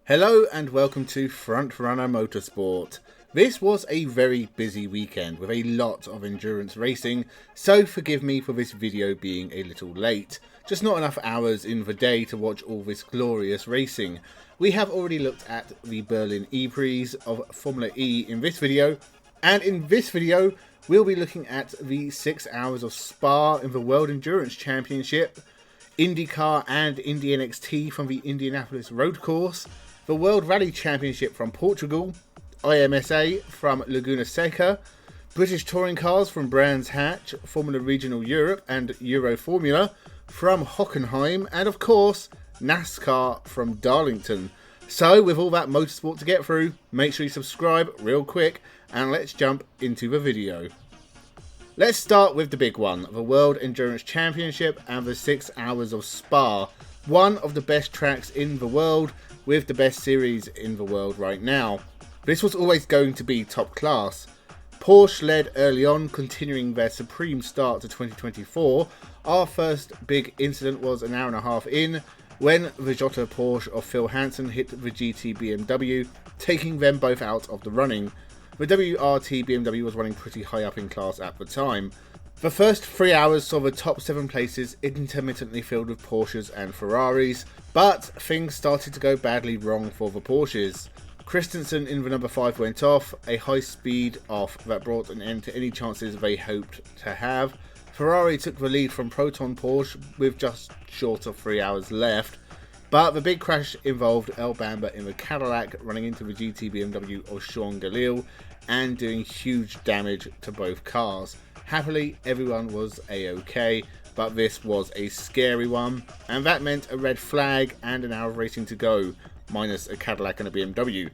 Hello and welcome to Frontrunner Motorsport. This was a very busy weekend with a lot of endurance racing, so forgive me for this video being a little late. Just not enough hours in the day to watch all this glorious racing. We have already looked at the Berlin E-Prix of Formula E in this video, and in this video we'll be looking at the 6 hours of Spa in the World Endurance Championship, IndyCar and Indy NXT from the Indianapolis Road Course, the World Rally Championship from Portugal, IMSA from Laguna Seca, British Touring Cars from Brands Hatch, Formula Regional Europe and Euro Formula from Hockenheim, and of course NASCAR from Darlington. So with all that motorsport to get through, make sure you subscribe real quick and let's jump into the video. Let's start with the big one, the World Endurance Championship and the 6 hours of Spa, one of the best tracks in the world with the best series in the world right now. This was always going to be top class. Porsche led early on, continuing their supreme start to 2024. Our first big incident was an hour and a half in, when the Jota Porsche of Phil Hansen hit the GT BMW, taking them both out of the running. The WRT BMW was running pretty high up in class at the time. The first 3 hours saw the top 7 places intermittently filled with Porsches and Ferraris, but things started to go badly wrong for the Porsches. Christensen in the number 5 went off, a high speed off that brought an end to any chances they hoped to have. Ferrari took the lead from Proton Porsche with just short of 3 hours left, but the big crash involved El Bamba in the Cadillac running into the GT BMW of Sean Galil and doing huge damage to both cars. Happily, everyone was a-okay, but this was a scary one, and that meant a red flag and an hour of racing to go, minus a Cadillac and a BMW.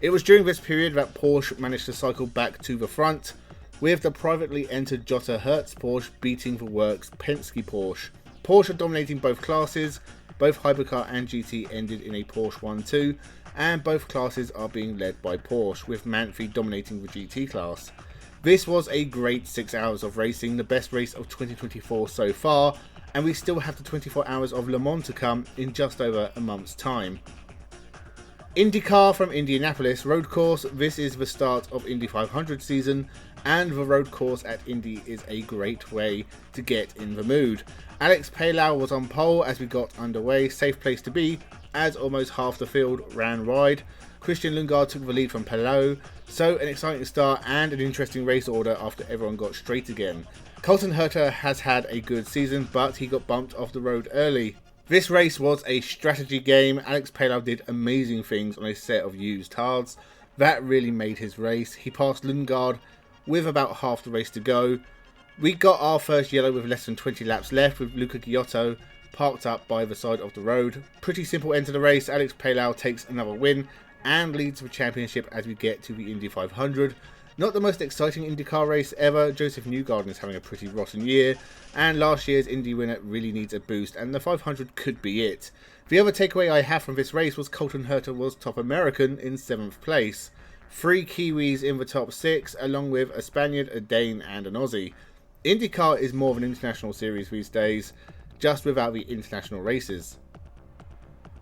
It was during this period that Porsche managed to cycle back to the front, with the privately entered Jota Hertz Porsche beating the works Penske Porsche. Porsche dominating both classes, both Hypercar and GT ended in a Porsche 1-2, and both classes are being led by Porsche, with Manthey dominating the GT class. This was a great 6 hours of racing, the best race of 2024 so far, and we still have the 24 hours of Le Mans to come in just over a month's time. IndyCar from Indianapolis Road Course, this is the start of Indy 500 season, and the road course at Indy is a great way to get in the mood. Alex Palou was on pole as we got underway, safe place to be, as almost half the field ran wide. Christian Lundgaard took the lead from Palou, so an exciting start and an interesting race order after everyone got straight again. Colton Herta has had a good season, but he got bumped off the road early. This race was a strategy game. Alex Palou did amazing things on a set of used hards. That really made his race. He passed Lundgaard with about half the race to go. We got our first yellow with less than 20 laps left, with Luca Giotto parked up by the side of the road. Pretty simple end to the race. Alex Palou takes another win and leads the championship as we get to the Indy 500. Not the most exciting IndyCar race ever. Joseph Newgarden is having a pretty rotten year, and last year's Indy winner really needs a boost, and the 500 could be it. The other takeaway I have from this race was Colton Herta was top American in 7th place. 3 Kiwis in the top 6, along with a Spaniard, a Dane and an Aussie. IndyCar is more of an international series these days, just without the international races.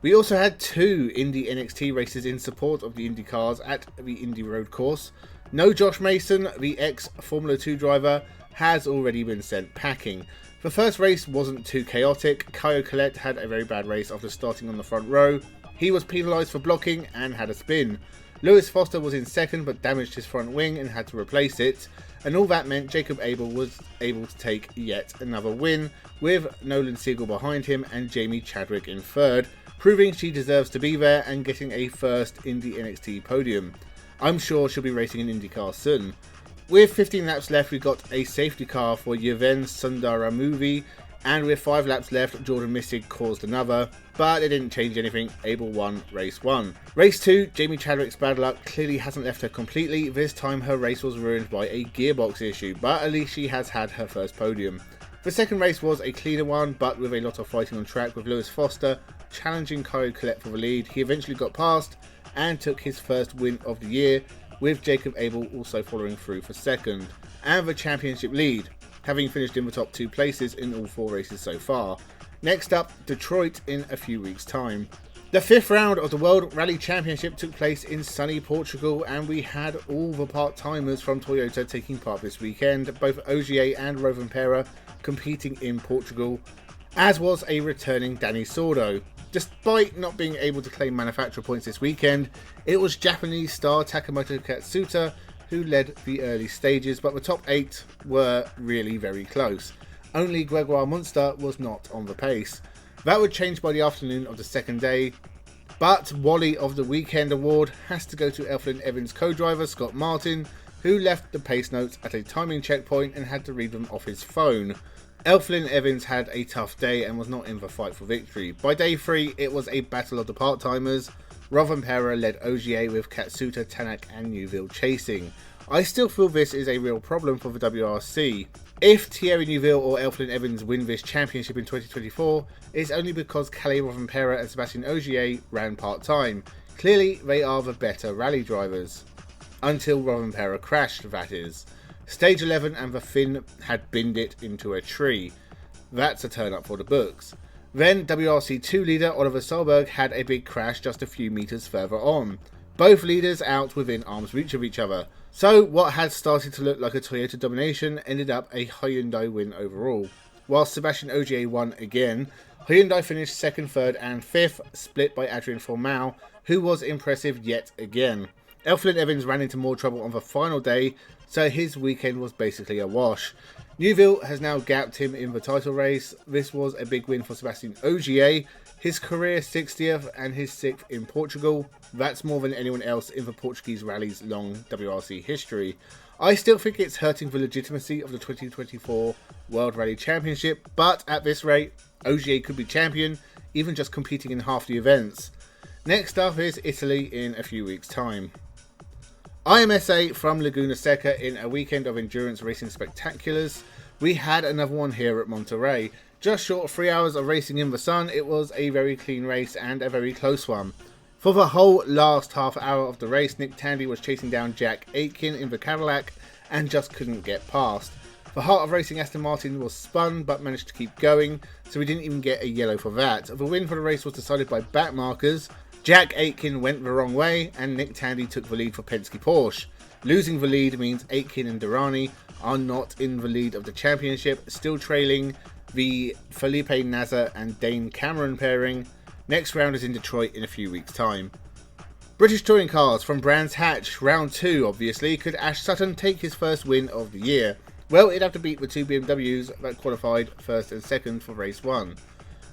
We also had 2 Indy NXT races in support of the Indy cars at the Indy Road Course. No Josh Mason, the ex-Formula 2 driver, has already been sent packing. The first race wasn't too chaotic. Caio Collet had a very bad race after starting on the front row. He was penalised for blocking and had a spin. Lewis Foster was in second but damaged his front wing and had to replace it. And all that meant Jacob Abel was able to take yet another win, with Nolan Siegel behind him and Jamie Chadwick in third, proving she deserves to be there and getting a first Indy NXT podium. I'm sure she'll be racing in IndyCar soon. With 15 laps left, we got a safety car for Yevhen Sundaramovi, and with 5 laps left, Jordan Missig caused another, but it didn't change anything. Abel won race 1. Race 2, Jamie Chadwick's bad luck clearly hasn't left her completely. This time her race was ruined by a gearbox issue, but at least she has had her first podium. The second race was a cleaner one, but with a lot of fighting on track, with Lewis Foster challenging Caio Collet for the lead. He eventually got past and took his first win of the year, with Jacob Abel also following through for second, and the championship lead, having finished in the top 2 places in all 4 races so far. Next up, Detroit in a few weeks' time. The fifth round of the World Rally Championship took place in sunny Portugal, and we had all the part-timers from Toyota taking part this weekend, both Ogier and Rovanpera competing in Portugal, as was a returning Danny Sordo. Despite not being able to claim manufacturer points this weekend, it was Japanese star Takamoto Katsuta who led the early stages, but the top 8 were really very close. Only Gregoire Munster was not on the pace. That would change by the afternoon of the second day, but Wally of the Weekend award has to go to Elfyn Evans' co-driver Scott Martin, who left the pace notes at a timing checkpoint and had to read them off his phone. Elfyn Evans had a tough day and was not in the fight for victory. By day 3, it was a battle of the part-timers. Rovanpera led Ogier with Katsuta, Tanak and Neuville chasing. I still feel this is a real problem for the WRC. If Thierry Neuville or Elfyn Evans win this championship in 2024, it's only because Kalle Rovanpera and Sebastian Ogier ran part-time. Clearly, they are the better rally drivers. Until Rovanpera crashed, that is. Stage 11 and the Finn had binned it into a tree. That's a turn up for the books. Then WRC 2 leader Oliver Solberg had a big crash just a few metres further on. Both leaders out within arm's reach of each other. So what had started to look like a Toyota domination ended up a Hyundai win overall. Whilst Sebastian Ogier won again, Hyundai finished 2nd, 3rd and 5th, split by Adrien Fourmau, who was impressive yet again. Elfyn Evans ran into more trouble on the final day, so his weekend was basically a wash. Neuville has now gapped him in the title race. This was a big win for Sebastian Ogier, his career 60th and his 6th in Portugal. That's more than anyone else in the Portuguese rally's long WRC history. I still think it's hurting the legitimacy of the 2024 World Rally Championship, but at this rate, Ogier could be champion, even just competing in half the events. Next up is Italy in a few weeks' time. IMSA from Laguna Seca in a weekend of endurance racing spectaculars. We had another one here at Monterey. Just short of 3 hours of racing in the sun, it was a very clean race and a very close one. For the whole last half hour of the race, Nick Tandy was chasing down Jack Aitken in the Cadillac and just couldn't get past. The heart of racing Aston Martin was spun but managed to keep going, so we didn't even get a yellow for that. The win for the race was decided by back markers. Jack Aitken went the wrong way and Nick Tandy took the lead for Penske Porsche. Losing the lead means Aitken and Durrani are not in the lead of the championship, still trailing the Felipe Nasr and Dane Cameron pairing. Next round is in Detroit in a few weeks' time. British touring cars from Brands Hatch, round 2 obviously. Could Ash Sutton take his first win of the year? Well, he'd have to beat the 2 BMWs that qualified 1st and 2nd for race 1.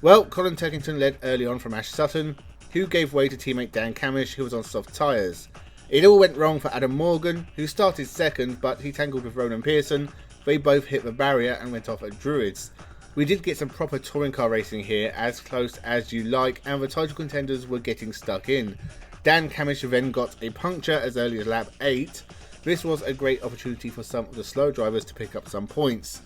Well, Colin Turkington led early on from Ash Sutton, who gave way to teammate Dan Camish, who was on soft tyres. It all went wrong for Adam Morgan, who started 2nd, but he tangled with Ronan Pearson. They both hit the barrier and went off at Druids. We did get some proper touring car racing here, as close as you like, and the title contenders were getting stuck in. Dan Camish then got a puncture as early as lap 8. This was a great opportunity for some of the slow drivers to pick up some points.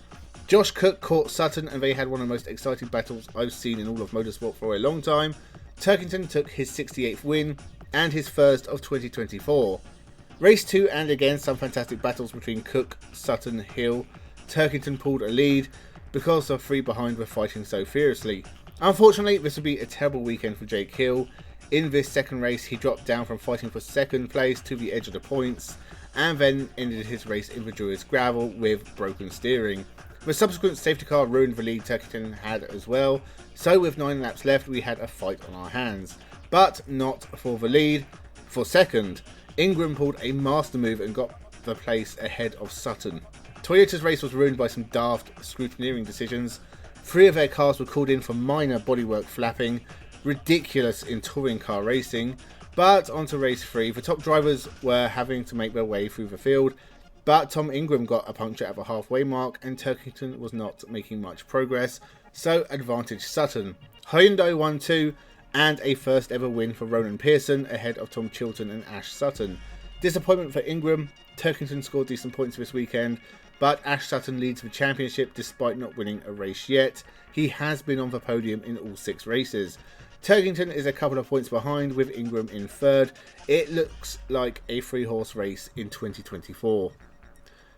Josh Cook caught Sutton and they had one of the most exciting battles I've seen in all of motorsport for a long time. Turkington took his 68th win and his first of 2024. Race 2 and again some fantastic battles between Cook, Sutton, Hill. Turkington pulled a lead because the 3 behind were fighting so fiercely. Unfortunately, this would be a terrible weekend for Jake Hill. In this second race, he dropped down from fighting for 2nd place to the edge of the points, and then ended his race in the Druids gravel with broken steering. The subsequent safety car ruined the lead Turkington had as well, so with 9 laps left we had a fight on our hands. But not for the lead. For 2nd, Ingram pulled a master move and got the place ahead of Sutton. Toyota's race was ruined by some daft scrutineering decisions. 3 of their cars were called in for minor bodywork flapping, ridiculous in touring car racing. But onto race 3, the top drivers were having to make their way through the field, but Tom Ingram got a puncture at the halfway mark and Turkington was not making much progress, so advantage Sutton. Hyundai won 2 and a first ever win for Ronan Pearson ahead of Tom Chilton and Ash Sutton. Disappointment for Ingram. Turkington scored decent points this weekend, but Ash Sutton leads the championship despite not winning a race yet. He has been on the podium in all 6 races. Turkington is a couple of points behind with Ingram in 3rd. It looks like a 3-horse race in 2024.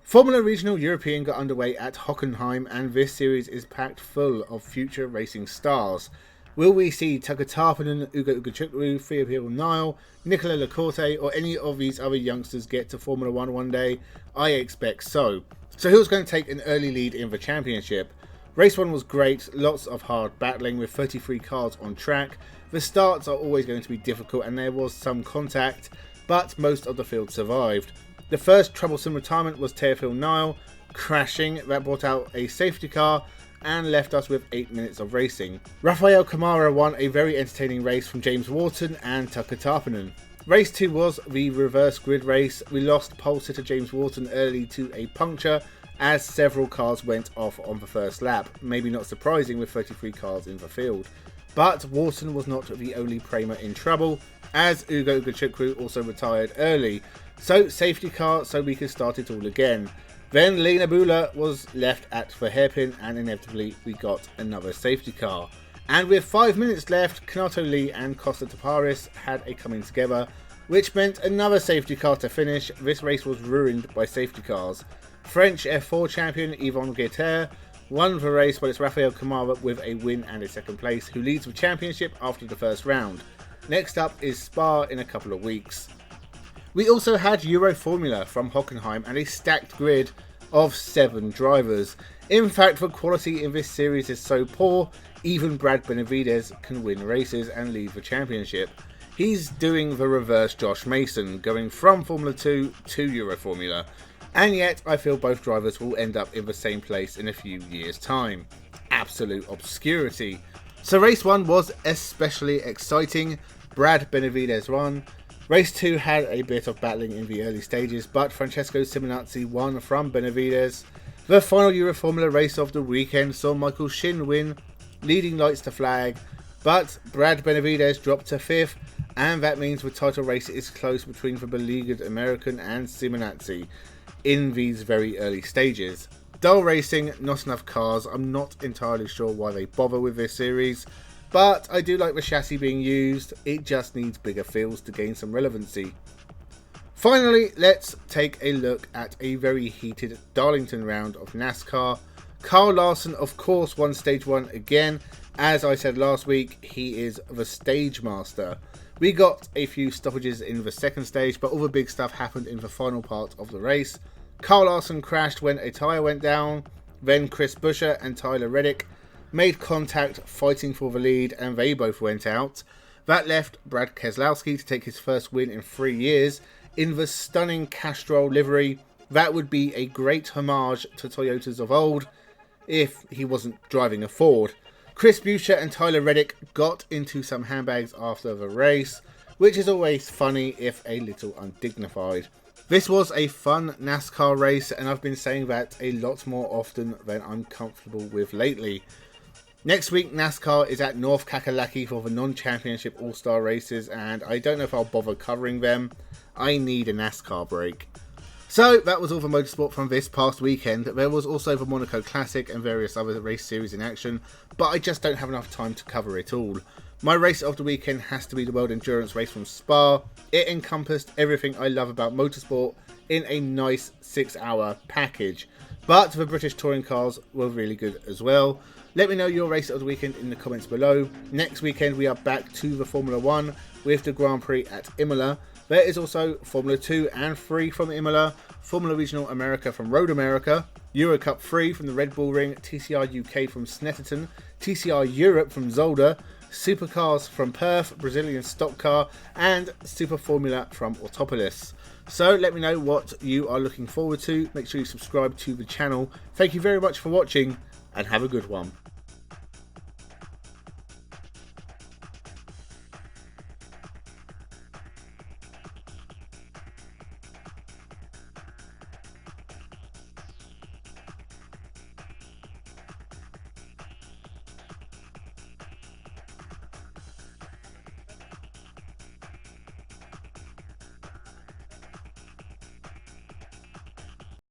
Formula Regional European got underway at Hockenheim, and this series is packed full of future racing stars. Will we see Tucker Tarpinen, Ugo Ugachukwu, Theophile Nile, Nicola Lacorte, or any of these other youngsters get to Formula 1 one day? I expect so. So who's going to take an early lead in the championship? Race 1 was great, lots of hard battling with 33 cars on track. The starts are always going to be difficult and there was some contact, but most of the field survived. The first troublesome retirement was Theophile Nile, crashing. That brought out a safety car and left us with 8 minutes of racing. Rafael Camara won a very entertaining race from James Wharton and Tucker Tarpinen. Race 2 was the reverse grid race. We lost pole sitter James Wharton early to a puncture as several cars went off on the first lap. Maybe not surprising with 33 cars in the field. But Wharton was not the only Prema in trouble, as Ugo Ugachukwu also retired early. So safety car so we could start it all again. Then Lena Bula was left at the hairpin and inevitably we got another safety car. And with 5 minutes left, Kanato Lee and Costa Taparis had a coming together, which meant another safety car to finish. This race was ruined by safety cars. French F4 champion Yvonne Guetter won the race, but it's Rafael Camara with a win and a second place, who leads the championship after the first round. Next up is Spa in a couple of weeks. We also had Euro Formula from Hockenheim and a stacked grid of 7 drivers. In fact, the quality in this series is so poor, even Brad Benavides can win races and lead the championship. He's doing the reverse Josh Mason, going from Formula 2 to Euro Formula. And yet, I feel both drivers will end up in the same place in a few years' time. Absolute obscurity. So race 1 was especially exciting. Brad Benavides won. Race 2 had a bit of battling in the early stages, but Francesco Simonazzi won from Benavides. The final Euro Formula race of the weekend saw Michael Shin win, leading lights to flag, but Brad Benavides dropped to 5th, and that means the title race is close between the beleaguered American and Simonazzi in these very early stages. Dull racing, not enough cars. I'm not entirely sure why they bother with this series, but I do like the chassis being used. It just needs bigger fields to gain some relevancy. Finally, let's take a look at a very heated Darlington round of NASCAR. Kyle Larson, of course, won stage 1 again. As I said last week, he is the stage master. We got a few stoppages in the second stage, but all the big stuff happened in the final part of the race. Kyle Larson crashed when a tyre went down. Then Chris Buescher and Tyler Reddick made contact fighting for the lead and they both went out. That left Brad Keselowski to take his first win in 3 years in the stunning Castrol livery. That would be a great homage to Toyotas of old if he wasn't driving a Ford. Chris Buescher and Tyler Reddick got into some handbags after the race, which is always funny if a little undignified. This was a fun NASCAR race and I've been saying that a lot more often than I'm comfortable with lately. Next week NASCAR is at North Kakalaki for the non-championship all-star races and I don't know if I'll bother covering them. I need a NASCAR break. So that was all for motorsport from this past weekend. There was also the Monaco Classic and various other race series in action, but I just don't have enough time to cover it all. My race of the weekend has to be the World Endurance race from Spa. It encompassed everything I love about motorsport in a nice 6-hour package. But the British touring cars were really good as well. Let me know your race of the weekend in the comments below. Next weekend we are back to the Formula 1 with the Grand Prix at Imola. There is also Formula 2 and 3 from Imola, Formula Regional America from Road America, Euro Cup 3 from the Red Bull Ring, TCR UK from Snetterton, TCR Europe from Zolder, Supercars from Perth, Brazilian Stock Car, and Super Formula from Autopolis. So let me know what you are looking forward to. Make sure you subscribe to the channel. Thank you very much for watching and have a good one.